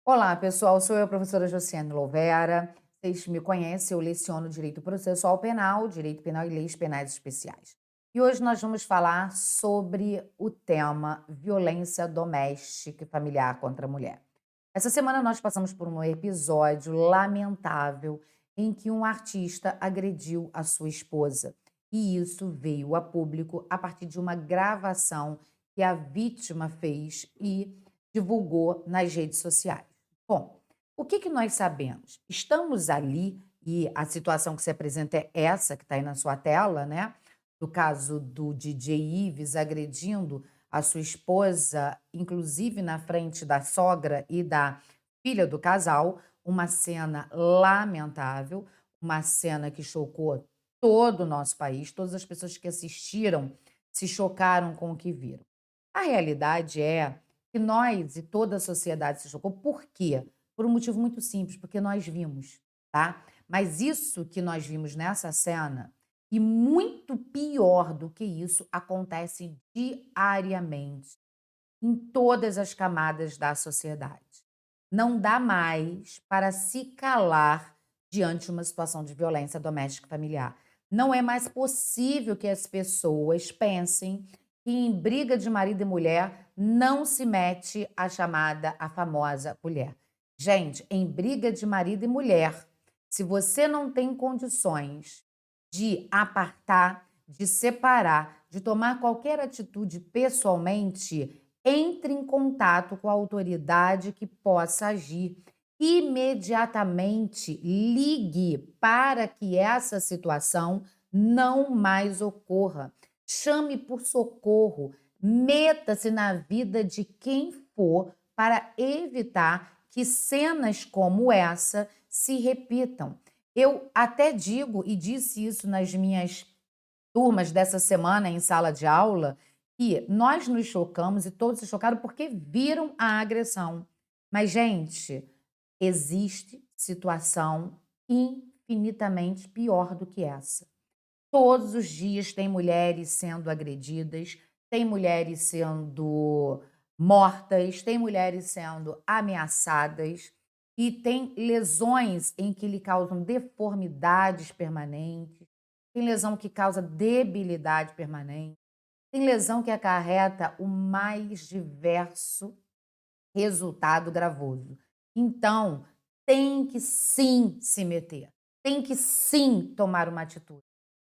Olá, pessoal. Sou eu, a professora Josiane Lovera. Vocês me conhecem, eu leciono Direito Processual Penal, Direito Penal e Leis Penais Especiais. E hoje nós vamos falar sobre o tema violência doméstica e familiar contra a mulher. Essa semana nós passamos por um episódio lamentável em que um artista agrediu a sua esposa. E isso veio a público a partir de uma gravação que a vítima fez e divulgou nas redes sociais. Bom, o que nós sabemos? Estamos ali e a situação que se apresenta é essa que está aí na sua tela, né? Do caso do DJ Ives agredindo a sua esposa, inclusive na frente da sogra e da filha do casal, uma cena lamentável, uma cena que chocou todo o nosso país, todas as pessoas que assistiram se chocaram com o que viram. A realidade é que nós e toda a sociedade se chocou. Por quê? Por um motivo muito simples, porque nós vimos, tá? Mas isso que nós vimos nessa cena, e muito pior do que isso, acontece diariamente em todas as camadas da sociedade. Não dá mais para se calar diante de uma situação de violência doméstica e familiar. Não é mais possível que as pessoas pensem que em briga de marido e mulher não se mete a famosa mulher. Gente, em briga de marido e mulher, se você não tem condições de apartar, de separar, de tomar qualquer atitude pessoalmente, entre em contato com a autoridade que possa agir. Imediatamente ligue para que essa situação não mais ocorra. Chame por socorro, meta-se na vida de quem for para evitar que cenas como essa se repitam. Eu até digo e disse isso nas minhas turmas dessa semana em sala de aula, que nós nos chocamos e todos se chocaram porque viram a agressão. Mas, gente, existe situação infinitamente pior do que essa. Todos os dias tem mulheres sendo agredidas, tem mulheres sendo mortas, tem mulheres sendo ameaçadas e tem lesões em que lhe causam deformidades permanentes, tem lesão que causa debilidade permanente, tem lesão que acarreta o mais diverso resultado gravoso. Então, tem que sim se meter, tem que sim tomar uma atitude.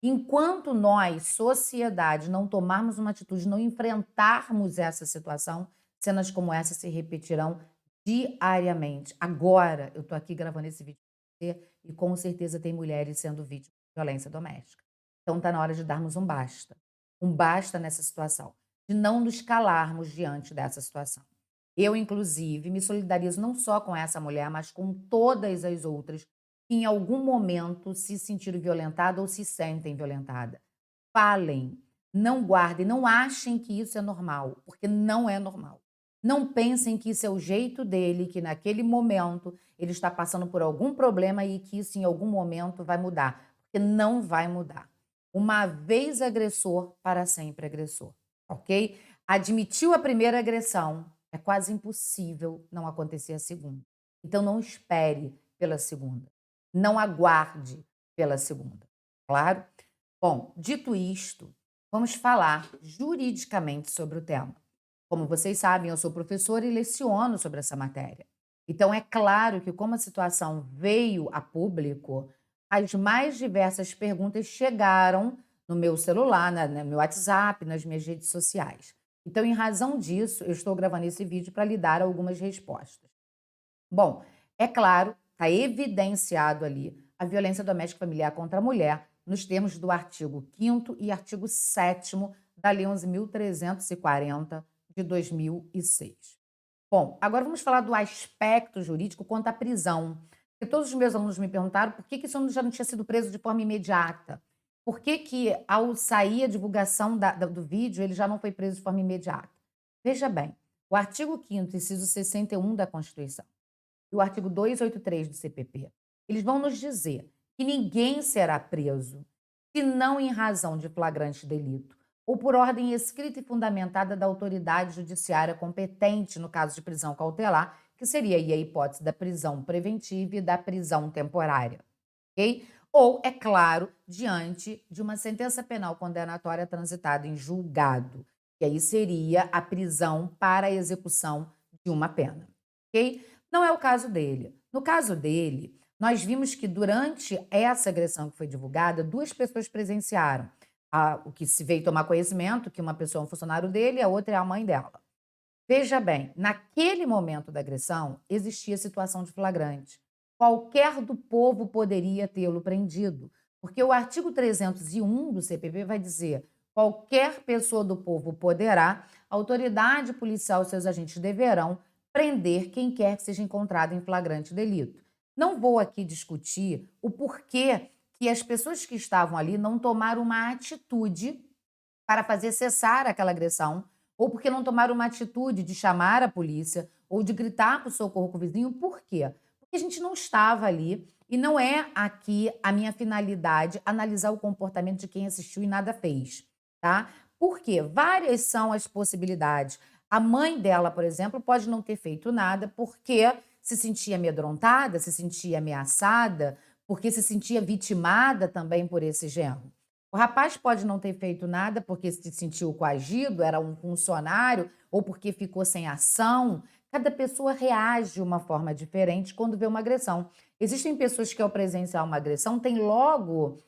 Enquanto nós, sociedade, não tomarmos uma atitude, não enfrentarmos essa situação, cenas como essa se repetirão diariamente. Agora, eu estou aqui gravando esse vídeo para você e com certeza tem mulheres sendo vítimas de violência doméstica. Então está na hora de darmos um basta nessa situação, de não nos calarmos diante dessa situação. Eu, inclusive, me solidarizo não só com essa mulher, mas com todas as outras que em algum momento se sentiram violentadas ou se sentem violentadas. Falem, não guardem, não achem que isso é normal, porque não é normal. Não pensem que isso é o jeito dele, que naquele momento ele está passando por algum problema e que isso em algum momento vai mudar, porque não vai mudar. Uma vez agressor, para sempre agressor, ok? Admitiu a primeira agressão, é quase impossível não acontecer a segunda. Então não espere pela segunda. Não aguarde pela segunda, claro? Bom, dito isto, vamos falar juridicamente sobre o tema. Como vocês sabem, eu sou professora e leciono sobre essa matéria. Então, é claro que, como a situação veio a público, as mais diversas perguntas chegaram no meu celular, no meu WhatsApp, nas minhas redes sociais. Então, em razão disso, eu estou gravando esse vídeo para lhe dar algumas respostas. Bom, é claro, está evidenciado ali a violência doméstica familiar contra a mulher, nos termos do artigo 5º e artigo 7º da Lei 11.340 de 2006. Bom, agora vamos falar do aspecto jurídico quanto à prisão. Porque todos os meus alunos me perguntaram por que esse homem já não tinha sido preso de forma imediata. Por que ao sair a divulgação do vídeo, ele já não foi preso de forma imediata? Veja bem, o artigo 5º, inciso 61 da Constituição, e o artigo 283 do CPP, eles vão nos dizer que ninguém será preso se não em razão de flagrante delito ou por ordem escrita e fundamentada da autoridade judiciária competente no caso de prisão cautelar, que seria aí a hipótese da prisão preventiva e da prisão temporária, ok? Ou, é claro, diante de uma sentença penal condenatória transitada em julgado, que aí seria a prisão para a execução de uma pena, ok? Não é o caso dele. No caso dele, nós vimos que durante essa agressão que foi divulgada, 2 pessoas presenciaram. O que se veio tomar conhecimento, que uma pessoa é um funcionário dele e a outra é a mãe dela. Veja bem, naquele momento da agressão, existia situação de flagrante. Qualquer do povo poderia tê-lo prendido, porque o artigo 301 do CPP vai dizer: qualquer pessoa do povo poderá, a autoridade policial e seus agentes deverão prender quem quer que seja encontrado em flagrante delito. Não vou aqui discutir o porquê que as pessoas que estavam ali não tomaram uma atitude para fazer cessar aquela agressão, ou porque não tomaram uma atitude de chamar a polícia ou de gritar para o socorro com o vizinho. Por quê? Porque a gente não estava ali e não é aqui a minha finalidade analisar o comportamento de quem assistiu e nada fez, tá? Por quê? Várias são as possibilidades. A mãe dela, por exemplo, pode não ter feito nada porque se sentia amedrontada, se sentia ameaçada, porque se sentia vitimada também por esse genro. O rapaz pode não ter feito nada porque se sentiu coagido, era um funcionário, ou porque ficou sem ação. Cada pessoa reage de uma forma diferente quando vê uma agressão. Existem pessoas que, ao presenciar uma agressão, têm logo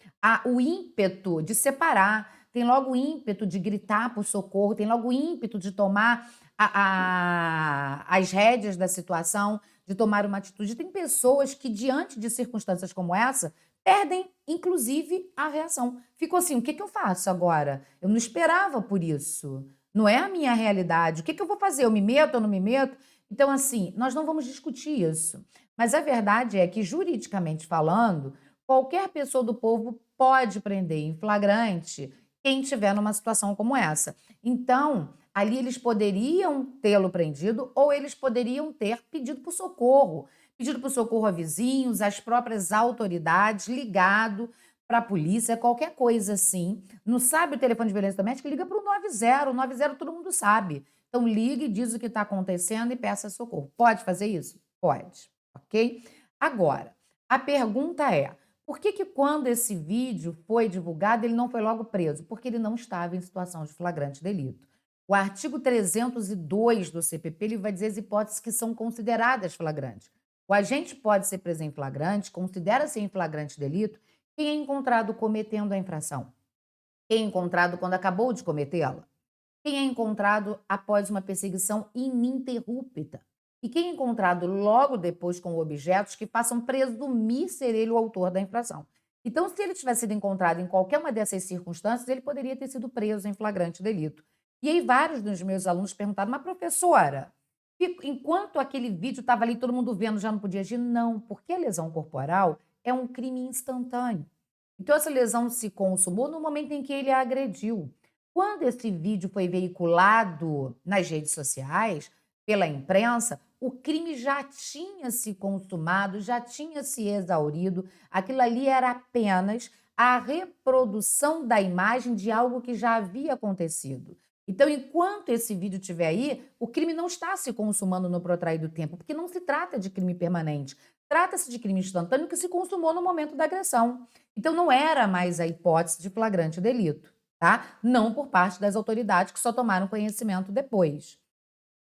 o ímpeto de separar, tem logo o ímpeto de gritar por socorro, tem logo o ímpeto de tomar as rédeas da situação, de tomar uma atitude. Tem pessoas que, diante de circunstâncias como essa, perdem, inclusive, a reação. Ficou assim: o que que eu faço agora? Eu não esperava por isso. Não é a minha realidade. O que que eu vou fazer? Eu me meto ou não me meto? Então, assim, nós não vamos discutir isso. Mas a verdade é que, juridicamente falando, qualquer pessoa do povo pode prender em flagrante quem estiver numa situação como essa. Então, ali eles poderiam tê-lo prendido ou eles poderiam ter pedido por socorro a vizinhos, às próprias autoridades, ligado para a polícia, qualquer coisa assim. Não sabe o telefone de violência doméstica? Liga para o 90. O 90 todo mundo sabe. Então, ligue, diz o que está acontecendo e peça socorro. Pode fazer isso? Pode, ok? Agora, a pergunta é: por que que quando esse vídeo foi divulgado, ele não foi logo preso? Porque ele não estava em situação de flagrante delito. O artigo 302 do CPP ele vai dizer as hipóteses que são consideradas flagrantes. O agente pode ser preso em flagrante, considera-se em flagrante delito quem é encontrado cometendo a infração, quem é encontrado quando acabou de cometê-la, quem é encontrado após uma perseguição ininterrupta e quem é encontrado logo depois com objetos que façam presumir ser ele o autor da infração. Então, se ele tivesse sido encontrado em qualquer uma dessas circunstâncias, ele poderia ter sido preso em flagrante delito. E aí vários dos meus alunos perguntaram: mas professora, enquanto aquele vídeo estava ali todo mundo vendo, já não podia agir? Não, porque a lesão corporal é um crime instantâneo. Então essa lesão se consumou no momento em que ele a agrediu. Quando esse vídeo foi veiculado nas redes sociais, pela imprensa, o crime já tinha se consumado, já tinha se exaurido. Aquilo ali era apenas a reprodução da imagem de algo que já havia acontecido. Então, enquanto esse vídeo estiver aí, o crime não está se consumando no protraído tempo, porque não se trata de crime permanente. Trata-se de crime instantâneo que se consumou no momento da agressão. Então, não era mais a hipótese de flagrante delito, tá? Não por parte das autoridades que só tomaram conhecimento depois.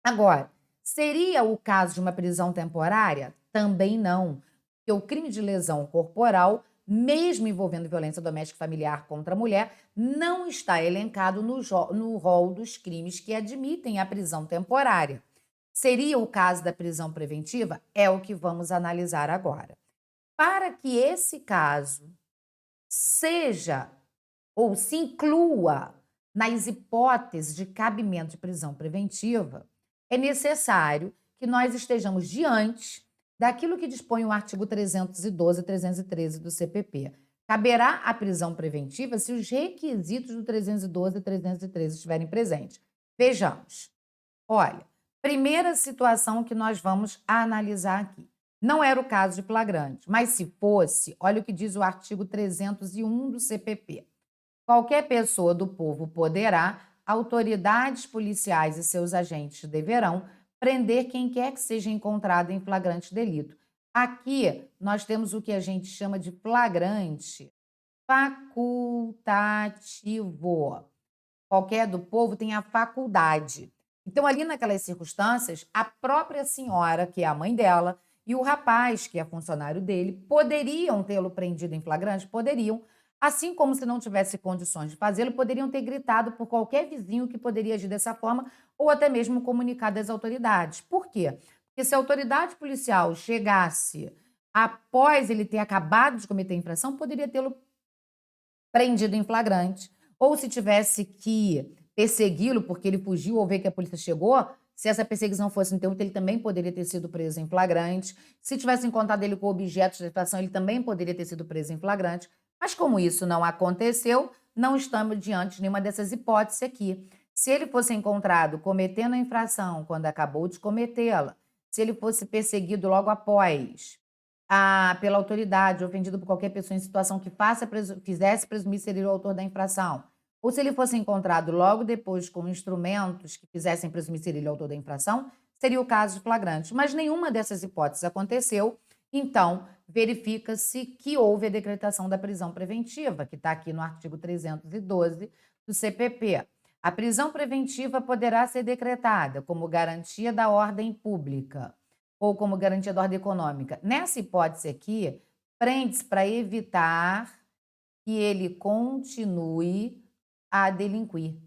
Agora, seria o caso de uma prisão temporária? Também não, porque o crime de lesão corporal, mesmo envolvendo violência doméstica e familiar contra a mulher, não está elencado no rol dos crimes que admitem a prisão temporária. Seria o caso da prisão preventiva? É o que vamos analisar agora. Para que esse caso seja ou se inclua nas hipóteses de cabimento de prisão preventiva, é necessário que nós estejamos diante daquilo que dispõe o artigo 312 e 313 do CPP. Caberá a prisão preventiva se os requisitos do 312 e 313 estiverem presentes. Vejamos. Olha, primeira situação que nós vamos analisar aqui. Não era o caso de flagrante, mas se fosse, olha o que diz o artigo 301 do CPP. Qualquer pessoa do povo poderá, autoridades policiais e seus agentes deverão prender quem quer que seja encontrado em flagrante delito. Aqui nós temos o que a gente chama de flagrante facultativo. Qualquer do povo tem a faculdade. Então, ali naquelas circunstâncias, a própria senhora, que é a mãe dela, e o rapaz, que é funcionário dele, poderiam tê-lo prendido em flagrante? Poderiam. Assim como se não tivesse condições de fazê-lo, poderiam ter gritado por qualquer vizinho que poderia agir dessa forma, ou até mesmo comunicado às autoridades. Por quê? Porque se a autoridade policial chegasse após ele ter acabado de cometer a infração, poderia tê-lo prendido em flagrante. Ou se tivesse que persegui-lo porque ele fugiu ou ver que a polícia chegou, se essa perseguição fosse interrupta, ele também poderia ter sido preso em flagrante. Se tivesse encontrado ele com objetos de infração, ele também poderia ter sido preso em flagrante. Mas como isso não aconteceu, não estamos diante de nenhuma dessas hipóteses aqui. Se ele fosse encontrado cometendo a infração quando acabou de cometê-la, se ele fosse perseguido logo após, pela autoridade, ofendido por qualquer pessoa em situação que fizesse presumir ser ele o autor da infração, ou se ele fosse encontrado logo depois com instrumentos que fizessem presumir ser ele o autor da infração, seria o caso de flagrante. Mas nenhuma dessas hipóteses aconteceu, então verifica-se que houve a decretação da prisão preventiva, que está aqui no artigo 312 do CPP. A prisão preventiva poderá ser decretada como garantia da ordem pública ou como garantia da ordem econômica. Nessa hipótese aqui, prende-se para evitar que ele continue a delinquir.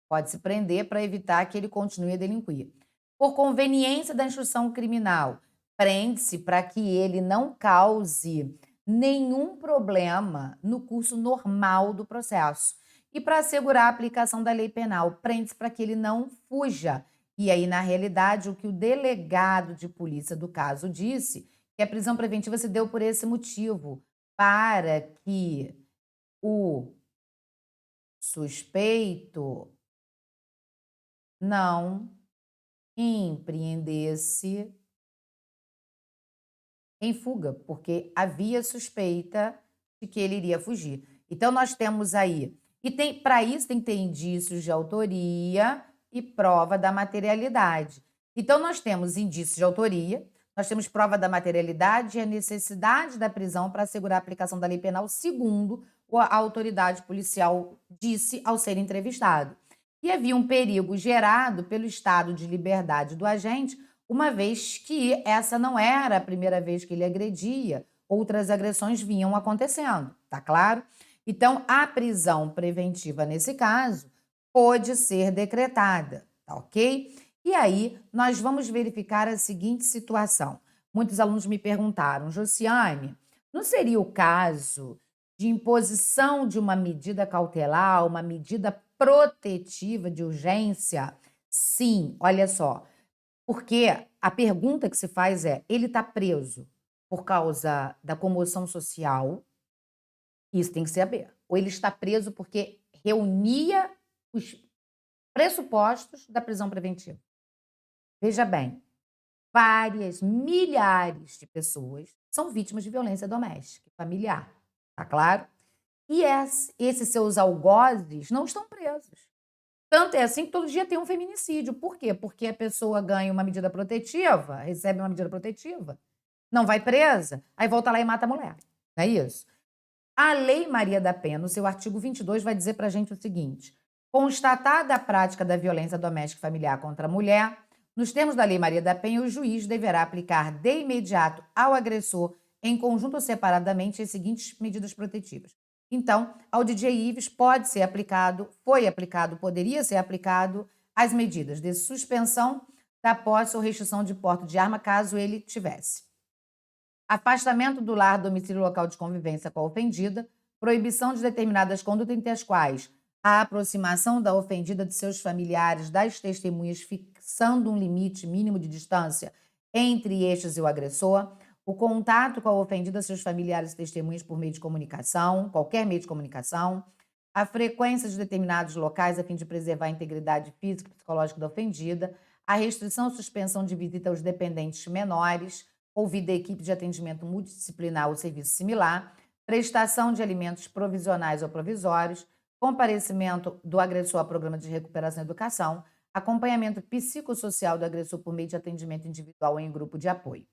Pode-se prender para evitar que ele continue a delinquir. Por conveniência da instrução criminal, prende-se para que ele não cause nenhum problema no curso normal do processo. E para assegurar a aplicação da lei penal, prende-se para que ele não fuja. E aí, na realidade, o que o delegado de polícia do caso disse, que a prisão preventiva se deu por esse motivo, para que o suspeito não empreendesse em fuga, porque havia suspeita de que ele iria fugir. Então, nós temos aí, e para isso tem que ter indícios de autoria e prova da materialidade. Então, nós temos indícios de autoria, nós temos prova da materialidade e a necessidade da prisão para assegurar a aplicação da lei penal, segundo a autoridade policial disse ao ser entrevistado. E havia um perigo gerado pelo estado de liberdade do agente, uma vez que essa não era a primeira vez que ele agredia, outras agressões vinham acontecendo, tá claro? Então, a prisão preventiva, nesse caso, pode ser decretada, tá ok? E aí, nós vamos verificar a seguinte situação. Muitos alunos me perguntaram, Josiane, não seria o caso de imposição de uma medida cautelar, uma medida protetiva de urgência? Sim, olha só. Porque a pergunta que se faz é: ele está preso por causa da comoção social? Isso tem que saber. Ou ele está preso porque reunia os pressupostos da prisão preventiva? Veja bem, milhares de pessoas são vítimas de violência doméstica e familiar, tá claro? E esses seus algozes não estão presos. Tanto é assim que todo dia tem um feminicídio. Por quê? Porque a pessoa ganha uma medida protetiva, recebe uma medida protetiva, não vai presa, aí volta lá e mata a mulher. Não é isso? A Lei Maria da Penha, no seu artigo 22, vai dizer para a gente o seguinte: constatada a prática da violência doméstica e familiar contra a mulher, nos termos da Lei Maria da Penha, o juiz deverá aplicar de imediato ao agressor, em conjunto ou separadamente, as seguintes medidas protetivas. Então, ao DJ Ives pode ser aplicado, foi aplicado, poderia ser aplicado as medidas de suspensão da posse ou restrição de porte de arma, caso ele tivesse. Afastamento do lar, domicílio local de convivência com a ofendida, proibição de determinadas condutas entre as quais a aproximação da ofendida de seus familiares, das testemunhas, fixando um limite mínimo de distância entre estes e o agressor, o contato com a ofendida, seus familiares e testemunhas por meio de comunicação, qualquer meio de comunicação, a frequência de determinados locais a fim de preservar a integridade física e psicológica da ofendida, a restrição ou suspensão de visita aos dependentes menores, ouvida a equipe de atendimento multidisciplinar ou serviço similar, prestação de alimentos provisionais ou provisórios, comparecimento do agressor a programa de recuperação e educação, acompanhamento psicossocial do agressor por meio de atendimento individual ou em grupo de apoio.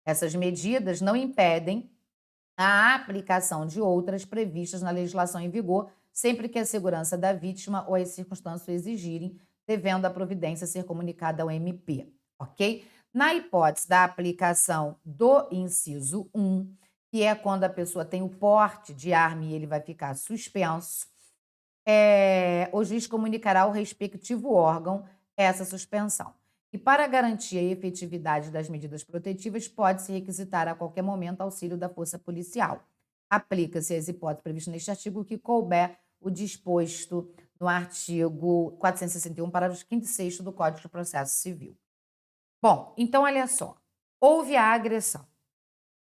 Essas medidas não impedem a aplicação de outras previstas na legislação em vigor, sempre que a segurança da vítima ou as circunstâncias o exigirem, devendo a providência ser comunicada ao MP, ok? Na hipótese da aplicação do inciso 1, que é quando a pessoa tem o porte de arma e ele vai ficar suspenso, o juiz comunicará ao respectivo órgão essa suspensão. E para garantir a efetividade das medidas protetivas, pode-se requisitar a qualquer momento auxílio da força policial. Aplica-se às hipóteses previstas neste artigo que couber o disposto no artigo 461, parágrafos 5º e 6º do Código de Processo Civil. Bom, então olha só, houve a agressão.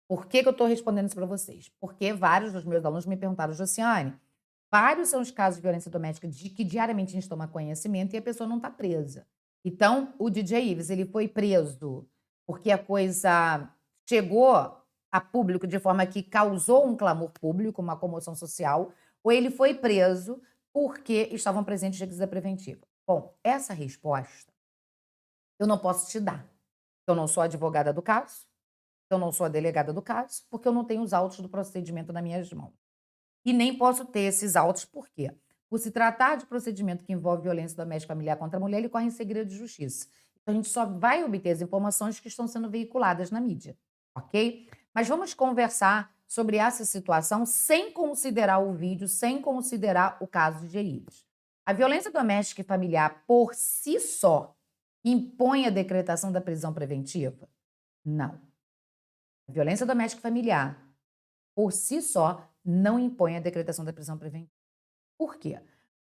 Por que eu estou respondendo isso para vocês? Porque vários dos meus alunos me perguntaram, Josiane, vários são os casos de violência doméstica de que diariamente a gente toma conhecimento e a pessoa não está presa. Então, o DJ Ives, ele foi preso porque a coisa chegou a público de forma que causou um clamor público, uma comoção social, ou ele foi preso porque estavam presentes requisita preventiva? Bom, essa resposta eu não posso te dar. Eu não sou advogada do caso, eu não sou a delegada do caso, porque eu não tenho os autos do procedimento nas minhas mãos. E nem posso ter esses autos, por quê? Por se tratar de procedimento que envolve violência doméstica familiar contra a mulher, ele corre em segredo de justiça. Então, a gente só vai obter as informações que estão sendo veiculadas na mídia, ok? Mas vamos conversar sobre essa situação sem considerar o vídeo, sem considerar o caso de Ives. A violência doméstica e familiar, por si só, impõe a decretação da prisão preventiva? Não. A violência doméstica e familiar, por si só, não impõe a decretação da prisão preventiva. Por quê?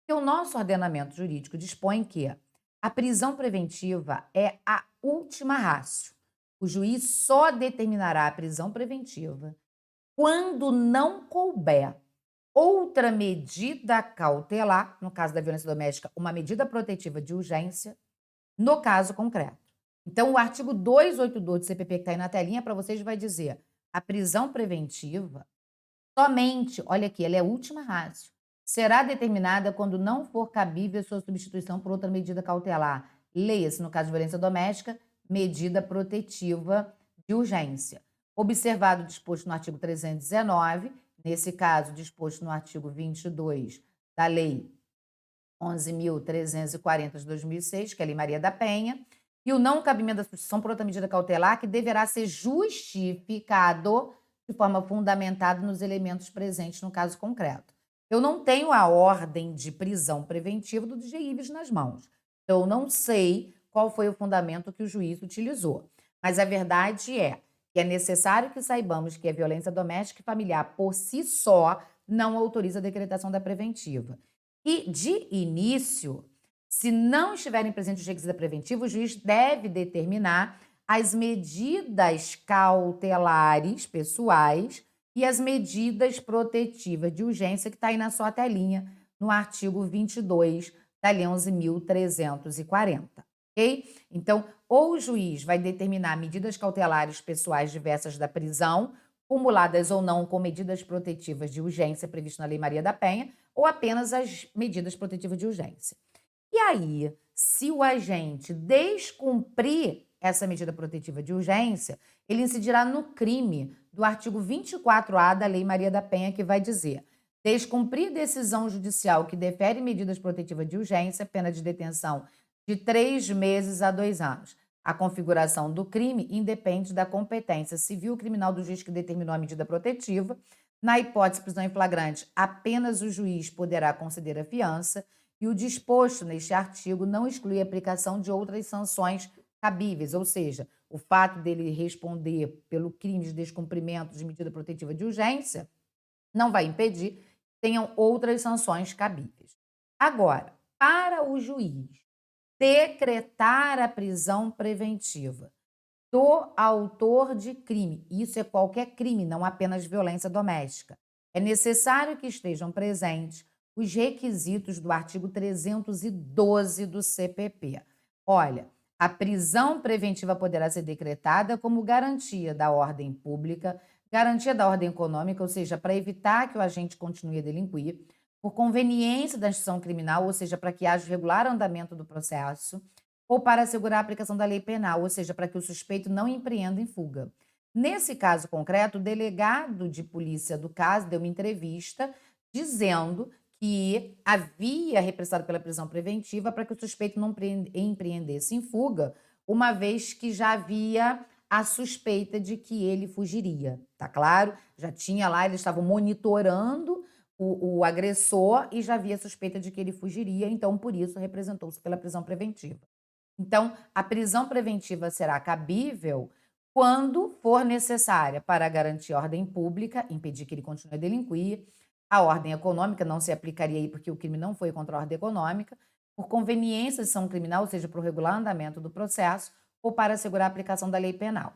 Porque o nosso ordenamento jurídico dispõe que a prisão preventiva é a última ratio. O juiz só determinará a prisão preventiva quando não couber outra medida cautelar, no caso da violência doméstica, uma medida protetiva de urgência, no caso concreto. Então, o artigo 282 do CPP, que está aí na telinha para vocês, vai dizer a prisão preventiva somente, olha aqui, ela é a última ratio, será determinada quando não for cabível sua substituição por outra medida cautelar. Leia-se, no caso de violência doméstica, medida protetiva de urgência. Observado o disposto no artigo 319, nesse caso, disposto no artigo 22 da Lei 11.340 de 2006, que é a Lei Maria da Penha, e o não cabimento da substituição por outra medida cautelar que deverá ser justificado de forma fundamentada nos elementos presentes no caso concreto. Eu não tenho a ordem de prisão preventiva do DJ Ives nas mãos. Eu não sei qual foi o fundamento que o juiz utilizou. Mas a verdade é que é necessário que saibamos que a violência doméstica e familiar, por si só, não autoriza a decretação da preventiva. E, de início, se não estiverem presentes os requisitos da preventiva, o juiz deve determinar as medidas cautelares pessoais e as medidas protetivas de urgência que está aí na sua telinha, no artigo 22 da Lei 11.340, ok? Então, ou o juiz vai determinar medidas cautelares pessoais diversas da prisão, cumuladas ou não com medidas protetivas de urgência previstas na Lei Maria da Penha, ou apenas as medidas protetivas de urgência. E aí, se o agente descumprir essa medida protetiva de urgência, ele incidirá no crime do artigo 24A da Lei Maria da Penha, que vai dizer: descumprir decisão judicial que defere medidas protetivas de urgência, pena de detenção de 3 meses a 2 anos. A configuração do crime independe da competência civil criminal do juiz que determinou a medida protetiva. Na hipótese de prisão em flagrante, apenas o juiz poderá conceder a fiança, e o disposto neste artigo não exclui a aplicação de outras sanções cabíveis, ou seja, o fato dele responder pelo crime de descumprimento de medida protetiva de urgência não vai impedir que tenham outras sanções cabíveis. Agora, para o juiz decretar a prisão preventiva do autor de crime, isso é qualquer crime, não apenas violência doméstica, é necessário que estejam presentes os requisitos do artigo 312 do CPP. Olha, a prisão preventiva poderá ser decretada como garantia da ordem pública, garantia da ordem econômica, ou seja, para evitar que o agente continue a delinquir, por conveniência da instituição criminal, ou seja, para que haja regular andamento do processo, ou para assegurar a aplicação da lei penal, ou seja, para que o suspeito não empreenda em fuga. Nesse caso concreto, o delegado de polícia do caso deu uma entrevista dizendo que havia repressado pela prisão preventiva para que o suspeito não empreendesse em fuga, uma vez que já havia a suspeita de que ele fugiria, tá claro? Já tinha lá, eles estavam monitorando o agressor e já havia suspeita de que ele fugiria, então por isso representou-se pela prisão preventiva. Então, a prisão preventiva será cabível quando for necessária para garantir a ordem pública, impedir que ele continue a delinquir. A ordem econômica não se aplicaria aí porque o crime não foi contra a ordem econômica, por conveniência de ação criminal, ou seja, para o regular andamento do processo, ou para assegurar a aplicação da lei penal.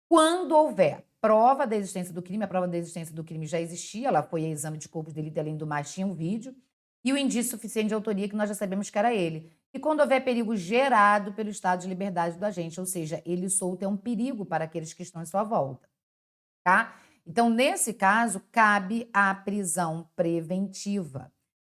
Quando houver prova da existência do crime, a prova da existência do crime já existia, ela foi a exame de corpo de delito, além do mais, tinha um vídeo, e o indício suficiente de autoria que nós já sabemos que era ele. E quando houver perigo gerado pelo estado de liberdade do agente, ou seja, ele solto é um perigo para aqueles que estão em sua volta, tá? Então, nesse caso, cabe a prisão preventiva.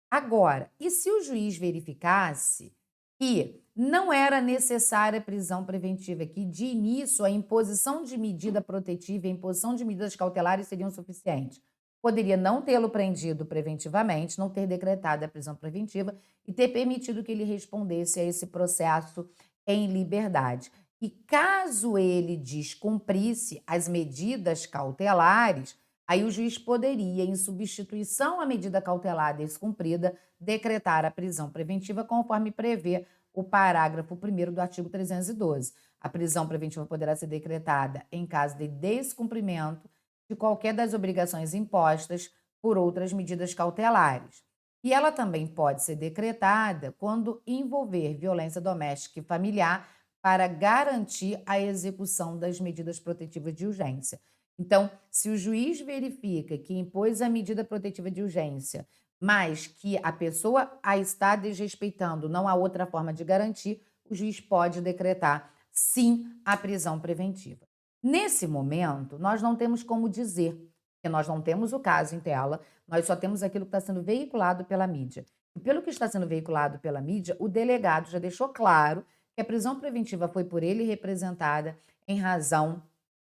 Agora, e se o juiz verificasse que não era necessária a prisão preventiva, que de início a imposição de medida protetiva e a imposição de medidas cautelares seriam suficientes? Poderia não tê-lo prendido preventivamente, não ter decretado a prisão preventiva e ter permitido que ele respondesse a esse processo em liberdade. E caso ele descumprisse as medidas cautelares, aí o juiz poderia, em substituição à medida cautelar descumprida, decretar a prisão preventiva conforme prevê o parágrafo 1º do artigo 312. A prisão preventiva poderá ser decretada em caso de descumprimento de qualquer das obrigações impostas por outras medidas cautelares. E ela também pode ser decretada quando envolver violência doméstica e familiar para garantir a execução das medidas protetivas de urgência. Então, se o juiz verifica que impôs a medida protetiva de urgência, mas que a pessoa a está desrespeitando, não há outra forma de garantir, o juiz pode decretar, sim, a prisão preventiva. Nesse momento, nós não temos como dizer, porque nós não temos o caso em tela, nós só temos aquilo que está sendo veiculado pela mídia. E pelo que está sendo veiculado pela mídia, o delegado já deixou claro que a prisão preventiva foi por ele representada em razão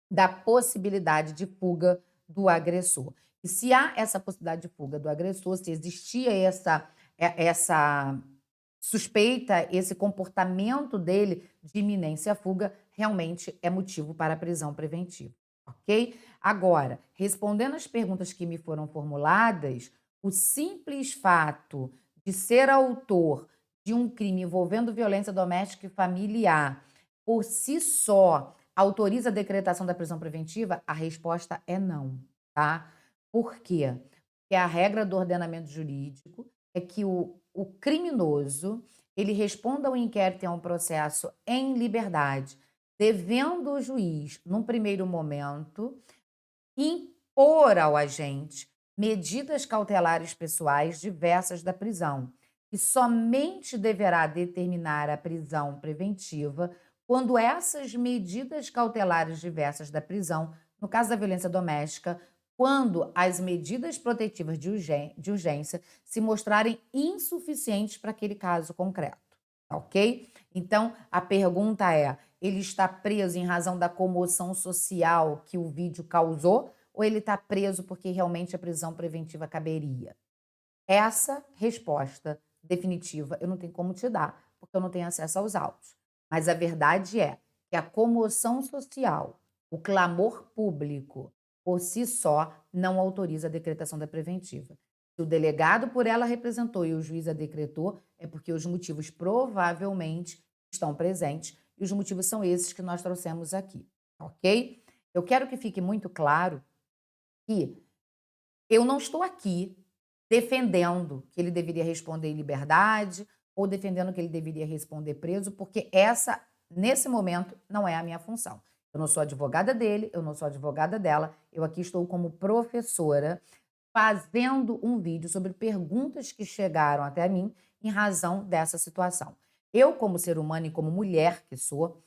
da possibilidade de fuga do agressor. E se há essa possibilidade de fuga do agressor, se existia essa suspeita, esse comportamento dele de iminência à fuga, realmente é motivo para a prisão preventiva, ok? Agora, respondendo às perguntas que me foram formuladas, o simples fato de ser autor de um crime envolvendo violência doméstica e familiar, por si só, autoriza a decretação da prisão preventiva? A resposta é não, tá? Por quê? Porque a regra do ordenamento jurídico é que o criminoso ele responda ao inquérito e a um processo em liberdade, devendo o juiz, num primeiro momento, impor ao agente medidas cautelares pessoais diversas da prisão, e somente deverá determinar a prisão preventiva quando essas medidas cautelares diversas da prisão, no caso da violência doméstica, quando as medidas protetivas de urgência se mostrarem insuficientes para aquele caso concreto, tá ok? Então, a pergunta é, ele está preso em razão da comoção social que o vídeo causou ou ele está preso porque realmente a prisão preventiva caberia? Essa resposta definitiva eu não tenho como te dar, porque eu não tenho acesso aos autos. Mas a verdade é que a comoção social, o clamor público, por si só, não autoriza a decretação da preventiva. Se o delegado por ela representou e o juiz a decretou, é porque os motivos provavelmente estão presentes e os motivos são esses que nós trouxemos aqui, ok? Eu quero que fique muito claro que eu não estou aqui defendendo que ele deveria responder em liberdade ou defendendo que ele deveria responder preso, porque essa, nesse momento, não é a minha função. Eu não sou advogada dele, eu não sou advogada dela, eu aqui estou como professora fazendo um vídeo sobre perguntas que chegaram até mim em razão dessa situação. Eu, como ser humano e como mulher que sou,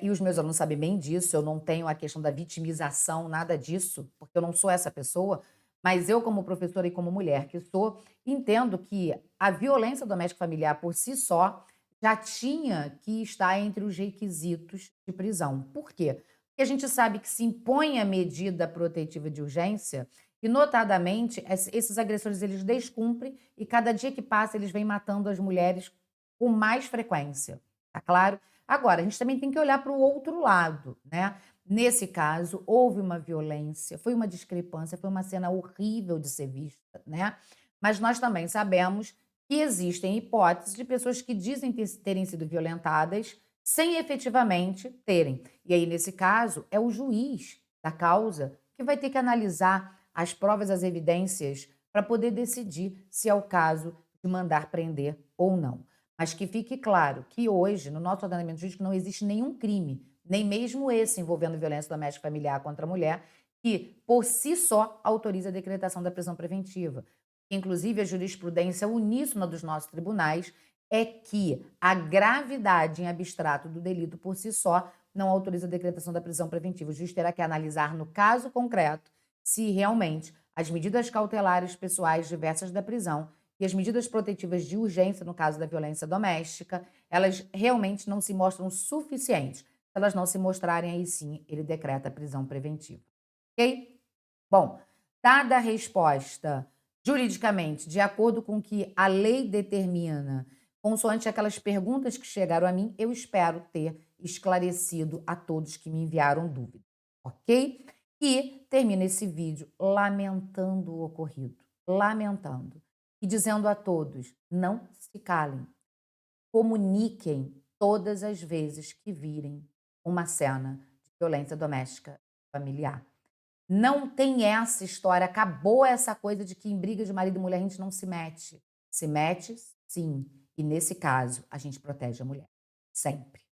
e os meus alunos sabem bem disso, eu não tenho a questão da vitimização, nada disso, porque eu não sou essa pessoa, mas eu, como professora e como mulher que sou, entendo que a violência doméstica familiar por si só já tinha que estar entre os requisitos de prisão. Por quê? Porque a gente sabe que se impõe a medida protetiva de urgência e, notadamente, esses agressores eles descumprem e cada dia que passa eles vêm matando as mulheres com mais frequência, tá claro? Agora, a gente também tem que olhar para o outro lado, né? Nesse caso, houve uma violência, foi uma discrepância, foi uma cena horrível de ser vista, né? Mas nós também sabemos que existem hipóteses de pessoas que dizem terem sido violentadas sem efetivamente terem. E aí, nesse caso, é o juiz da causa que vai ter que analisar as provas, as evidências, para poder decidir se é o caso de mandar prender ou não. Mas que fique claro que hoje, no nosso ordenamento jurídico, não existe nenhum crime, nem mesmo esse envolvendo violência doméstica familiar contra a mulher, que por si só autoriza a decretação da prisão preventiva. Inclusive, a jurisprudência uníssona dos nossos tribunais é que a gravidade em abstrato do delito por si só não autoriza a decretação da prisão preventiva. O juiz terá que analisar no caso concreto se realmente as medidas cautelares pessoais diversas da prisão e as medidas protetivas de urgência no caso da violência doméstica, elas realmente não se mostram suficientes. Se elas não se mostrarem, aí sim, ele decreta a prisão preventiva. Ok? Bom, dada a resposta juridicamente, de acordo com o que a lei determina, consoante aquelas perguntas que chegaram a mim, eu espero ter esclarecido a todos que me enviaram dúvida, ok? E termino esse vídeo lamentando o ocorrido, lamentando, e dizendo a todos, não se calem, comuniquem todas as vezes que virem uma cena de violência doméstica familiar. Não tem essa história, acabou essa coisa de que em briga de marido e mulher a gente não se mete. Se mete, sim. E nesse caso, a gente protege a mulher. Sempre.